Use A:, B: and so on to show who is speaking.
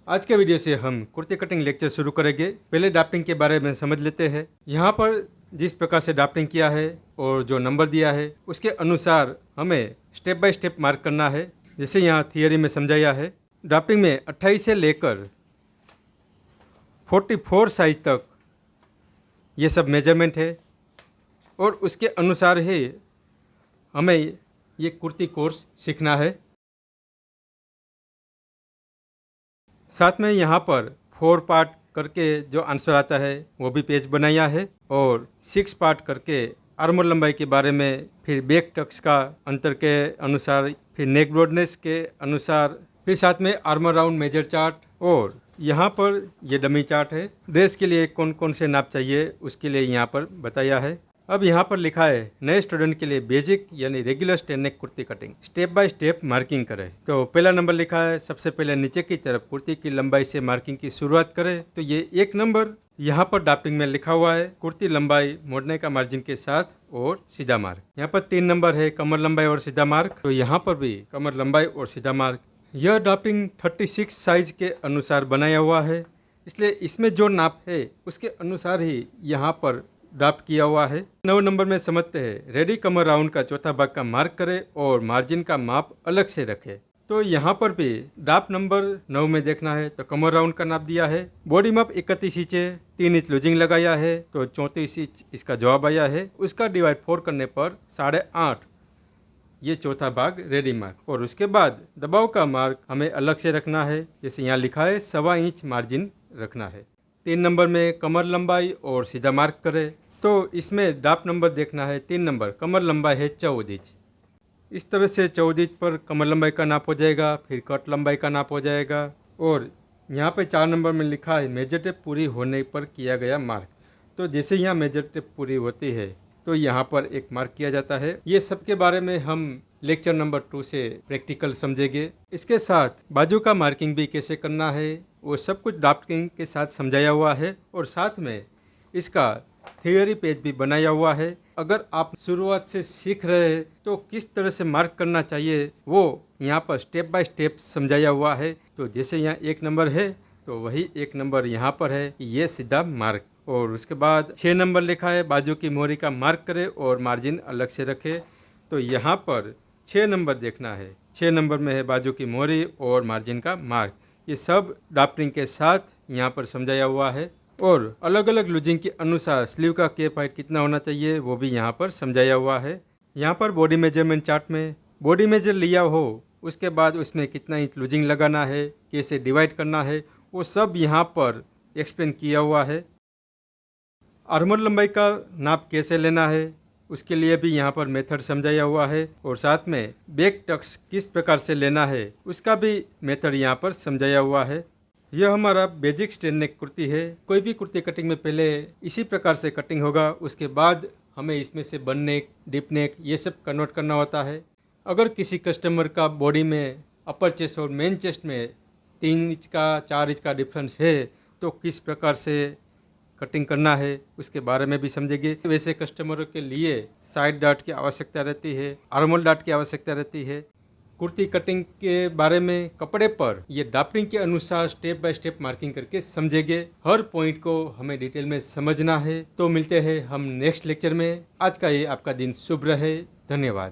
A: आज के वीडियो से हम कुर्ती कटिंग लेक्चर शुरू करेंगे। पहले ड्राफ्टिंग के बारे में समझ लेते हैं। यहाँ पर जिस प्रकार से ड्राफ्टिंग किया है और जो नंबर दिया है उसके अनुसार हमें स्टेप बाय स्टेप मार्क करना है। जैसे यहाँ थियरी में समझाया है, ड्राफ्टिंग में 28 से लेकर 44 साइज तक ये सब मेजरमेंट है और उसके अनुसार ही हमें ये कुर्ती कोर्स सीखना है। साथ में यहाँ पर 4 पार्ट करके जो आंसर आता है वो भी पेज बनाया है और 6 पार्ट करके आर्मर लंबाई के बारे में, फिर बैक टक्स का अंतर के अनुसार, फिर नेक ब्रॉडनेस के अनुसार, फिर साथ में आर्मर राउंड मेजर चार्ट और यहाँ पर ये डमी चार्ट है। ड्रेस के लिए कौन कौन से नाप चाहिए उसके लिए यहाँ पर बताया है। अब यहाँ पर लिखा है नए स्टूडेंट के लिए बेसिक यानी regular stand neck kurti cutting step by step marking करें। तो पहला नंबर लिखा है, सबसे पहले नीचे की तरफ कुर्ती की लंबाई से मार्किंग की शुरुआत करें। तो ये 1 नंबर यहाँ पर ड्राफ्टिंग में लिखा हुआ है, कुर्ती लंबाई मोड़ने का मार्जिन के साथ और सीधा मार्क। यहाँ पर 3 नंबर है, कमर लंबाई और सीधा मार्क। तो यहाँ पर भी कमर लंबाई और सीधा मार्क। यह ड्राफ्टिंग 36 साइज के अनुसार बनाया हुआ है, इसलिए इसमें जो नाप है उसके अनुसार ही यहाँ पर ड्राफ्ट किया हुआ है। 9 नंबर में समझते हैं, रेडी कमर राउंड का चौथा भाग का मार्क करें और मार्जिन का माप अलग से रखें। तो यहाँ पर भी ड्राफ्ट नंबर 9 में देखना है तो कमर राउंड का नाप दिया है, बॉडी माप 31 इंच है, 3 इंच लूजिंग लगाया है तो 34 इंच इसका जवाब आया है। उसका डिवाइड 4 करने पर 8.5 ये चौथा भाग रेडी मार्क। और उसके बाद दबाव का मार्क हमें अलग से रखना है, जैसे यहाँ लिखा है 1.25 इंच मार्जिन रखना है। 3 नंबर में कमर लंबाई और सीधा मार्क करें। तो इसमें ड्राफ्ट नंबर देखना है 3 नंबर, कमर लंबाई है 14 इंच। इस तरह से 14 इंच पर कमर लंबाई का नाप हो जाएगा, फिर कट लंबाई का नाप हो जाएगा। और यहाँ पे 4 नंबर में लिखा है मेजर टेप पूरी होने पर किया गया मार्क। तो जैसे यहाँ मेजर टेप पूरी होती है तो यहाँ पर एक मार्क किया जाता है। ये सब के बारे में हम लेक्चर नंबर 2 से प्रैक्टिकल समझेंगे। इसके साथ बाजू का मार्किंग भी कैसे करना है वो सब कुछ ड्राफ्टिंग के साथ समझाया हुआ है और साथ में इसका थियोरी पेज भी बनाया हुआ है। अगर आप शुरुआत से सीख रहे हैं तो किस तरह से मार्क करना चाहिए वो यहाँ पर स्टेप बाय स्टेप समझाया हुआ है। तो जैसे यहाँ 1 नंबर है तो वही 1 नंबर यहाँ पर है कि ये सीधा मार्क। और उसके बाद 6 नंबर लिखा है, बाजू की मोहरी का मार्क करें और मार्जिन अलग से रखें। तो यहाँ पर 6 नंबर देखना है, 6 नंबर में है बाजू की मोहरी और मार्जिन का मार्क। ये सब ड्राफ्टिंग के साथ यहाँ पर समझाया हुआ है और अलग अलग लूजिंग के अनुसार स्लीव का केप हाइट कितना होना चाहिए वो भी यहाँ पर समझाया हुआ है। यहाँ पर बॉडी मेजरमेंट चार्ट में बॉडी मेजर लिया हो, उसके बाद उसमें कितना इंच लूजिंग लगाना है, कैसे डिवाइड करना है, वो सब यहाँ पर एक्सप्लेन किया हुआ है। आर्मर लंबाई का नाप कैसे लेना है उसके लिए भी यहाँ पर मेथड समझाया हुआ है और साथ में बैक टक्स किस प्रकार से लेना है उसका भी मेथड यहाँ पर समझाया हुआ है। यह हमारा बेसिक स्टैंड नेक कुर्ती है। कोई भी कुर्ती कटिंग में पहले इसी प्रकार से कटिंग होगा, उसके बाद हमें इसमें से बन नेक, डिप नेक ये सब कन्वर्ट करना होता है। अगर किसी कस्टमर का बॉडी में अपर चेस्ट और मेन चेस्ट में 3 इंच का 4 इंच का डिफरेंस है तो किस प्रकार से कटिंग करना है उसके बारे में भी समझेंगे। वैसे कस्टमरों के लिए साइड डार्ट की आवश्यकता रहती है, आर्मोल डार्ट की आवश्यकता रहती है। कुर्ती कटिंग के बारे में कपड़े पर ये ड्राफ्टिंग के अनुसार स्टेप बाय स्टेप मार्किंग करके समझेंगे। हर पॉइंट को हमें डिटेल में समझना है। तो मिलते हैं हम नेक्स्ट लेक्चर में। आज का ये आपका दिन शुभ रहे। धन्यवाद।